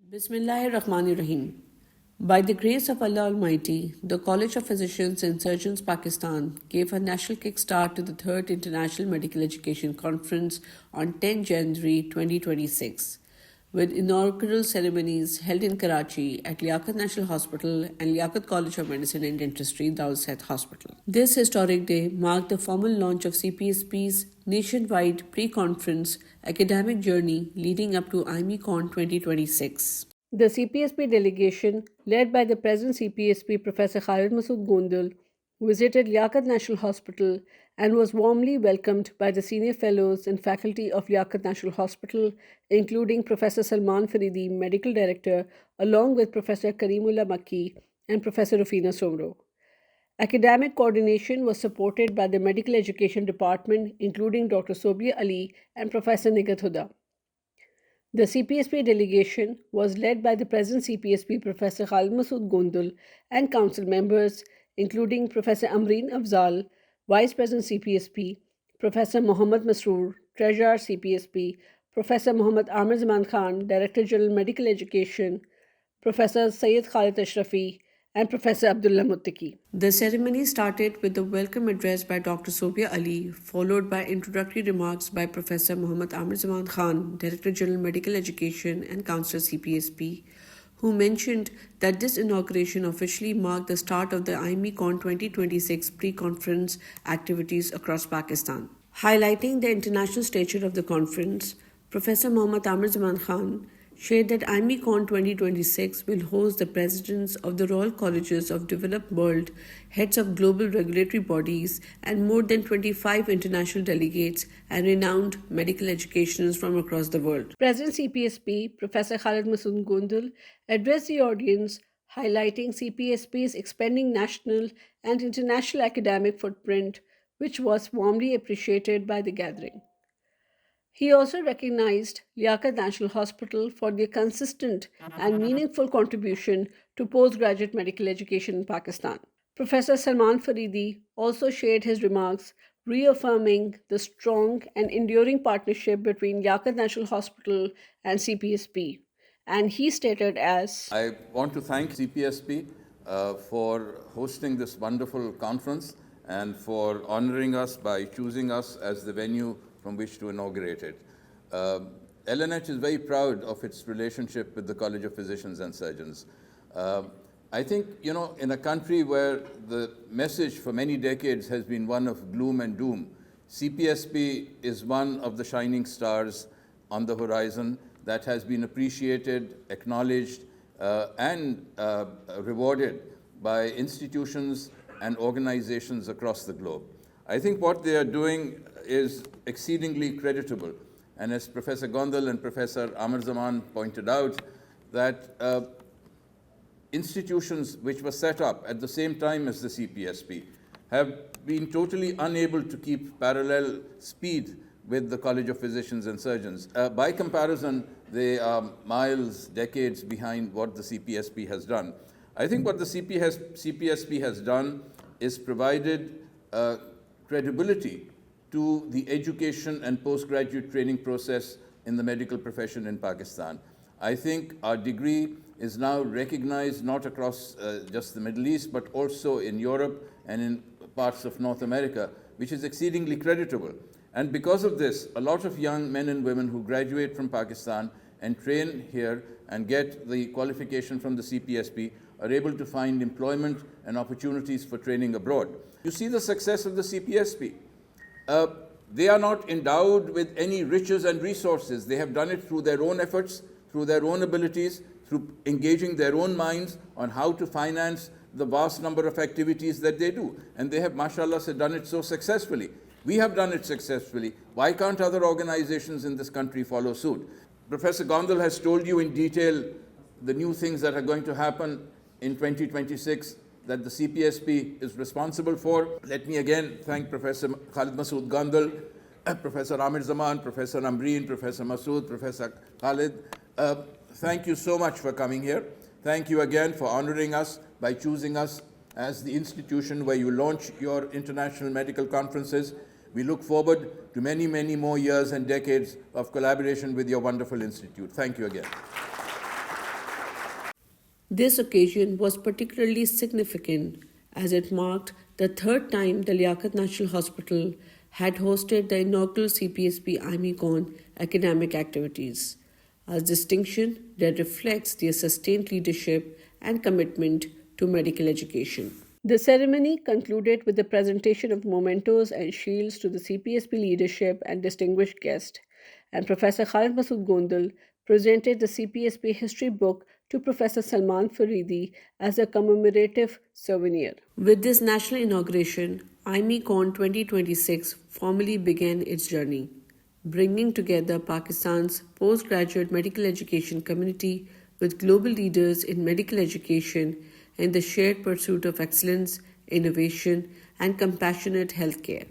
Bismillahirrahmanirrahim. By the grace of Allah Almighty, the College of Physicians and Surgeons Pakistan gave a national kickstart to the 3rd International Medical Education Conference on 10 January 2026, with inaugural ceremonies held in Karachi at LIAQAT National Hospital and LIAQAT College of Medicine and Dentistry, Dawsat Hospital. This historic day marked the formal launch of CPSP's nationwide pre-conference academic journey leading up to IMECon 2026. The CPSP delegation, led by the present CPSP Professor Khalid visited LIAQAT National Hospital and was warmly welcomed by the senior fellows and faculty of LIAQAT National Hospital, including Professor Salman Faridi, Medical Director, along with Professor Kareemullah Makki and Professor Rufina Somro. Academic coordination was supported by the Medical Education Department, including Dr. Sobia Ali and Professor Nigat Huda. The CPSP delegation was led by the present CPSP Professor Khalid Gondal and council members, including Professor Amreen Afzal, Vice President CPSP, Professor Mohammad Masroor, Treasurer CPSP, Professor Muhammad Amir Zaman Khan, Director General Medical Education, Professor Syed Khalid Ashrafi, and Professor Abdullah Muttaki. The ceremony started with the welcome address by Dr. Sobia Ali, followed by introductory remarks by Professor Muhammad Amir Zaman Khan, Director General Medical Education and Councillor CPSP, who mentioned that this inauguration officially marked the start of the IMECon 2026 pre-conference activities across Pakistan. Highlighting the international stature of the conference, Professor Muhammad Amir Zaman Khan shared that IMECon 2026 will host the presidents of the Royal Colleges of Developed World, heads of global regulatory bodies, and more than 25 international delegates and renowned medical educationers from across the world. President CPSP, Professor Khalid Gondal, addressed the audience, highlighting CPSP's expanding national and international academic footprint, which was warmly appreciated by the gathering. He also recognized LIAQAT National Hospital for their consistent and meaningful contribution to postgraduate medical education in Pakistan. Professor Salman Faridi also shared his remarks, reaffirming the strong and enduring partnership between LIAQAT National Hospital and CPSP. And he stated as, I want to thank CPSP for hosting this wonderful conference and for honoring us by choosing us as the venue from which to inaugurate it. LNH is very proud of its relationship with the College of Physicians and Surgeons. I think, in a country where the message for many decades has been one of gloom and doom, CPSP is one of the shining stars on the horizon that has been appreciated, acknowledged, and rewarded by institutions and organizations across the globe. I think what they are doing is exceedingly creditable. And as Professor Gondal and Professor Amir Zaman pointed out, that institutions which were set up at the same time as the CPSP have been totally unable to keep parallel speed with the College of Physicians and Surgeons. By comparison, they are miles, decades behind what the CPSP has done. I think what the CPSP has done is provided credibility to the education and postgraduate training process in the medical profession in Pakistan. I think our degree is now recognized not across just the Middle East, but also in Europe and in parts of North America, which is exceedingly creditable. And because of this, a lot of young men and women who graduate from Pakistan and train here and get the qualification from the CPSP are able to find employment and opportunities for training abroad. You see the success of the CPSP. They are not endowed with any riches and resources. They have done it through their own efforts, through their own abilities, through engaging their own minds on how to finance the vast number of activities that they do. And they have, mashallah, done it so successfully. We have done it successfully. Why can't other organizations in this country follow suit? Professor Gondal has told you in detail the new things that are going to happen in 2026 that the CPSP is responsible for. Let me again thank Professor Khalid Gondal, Professor Amir Zaman, Professor Amreen, Professor Masood, Professor Khalid. Thank you so much for coming here. Thank you again for honoring us by choosing us as the institution where you launch your international medical conferences. We look forward to many, many more years and decades of collaboration with your wonderful institute. Thank you again. This occasion was particularly significant as it marked the third time the LIAQAT National Hospital had hosted the inaugural CPSP IMECon academic activities, a distinction that reflects their sustained leadership and commitment to medical education. The ceremony concluded with the presentation of mementos and shields to the CPSP leadership and distinguished guests, and Professor Khalid Masood Gondal presented the CPSP history book to Professor Salman Faridi as a commemorative souvenir. With this national inauguration, IMECon 2026 formally began its journey, bringing together Pakistan's postgraduate medical education community with global leaders in medical education in the shared pursuit of excellence, innovation, and compassionate healthcare.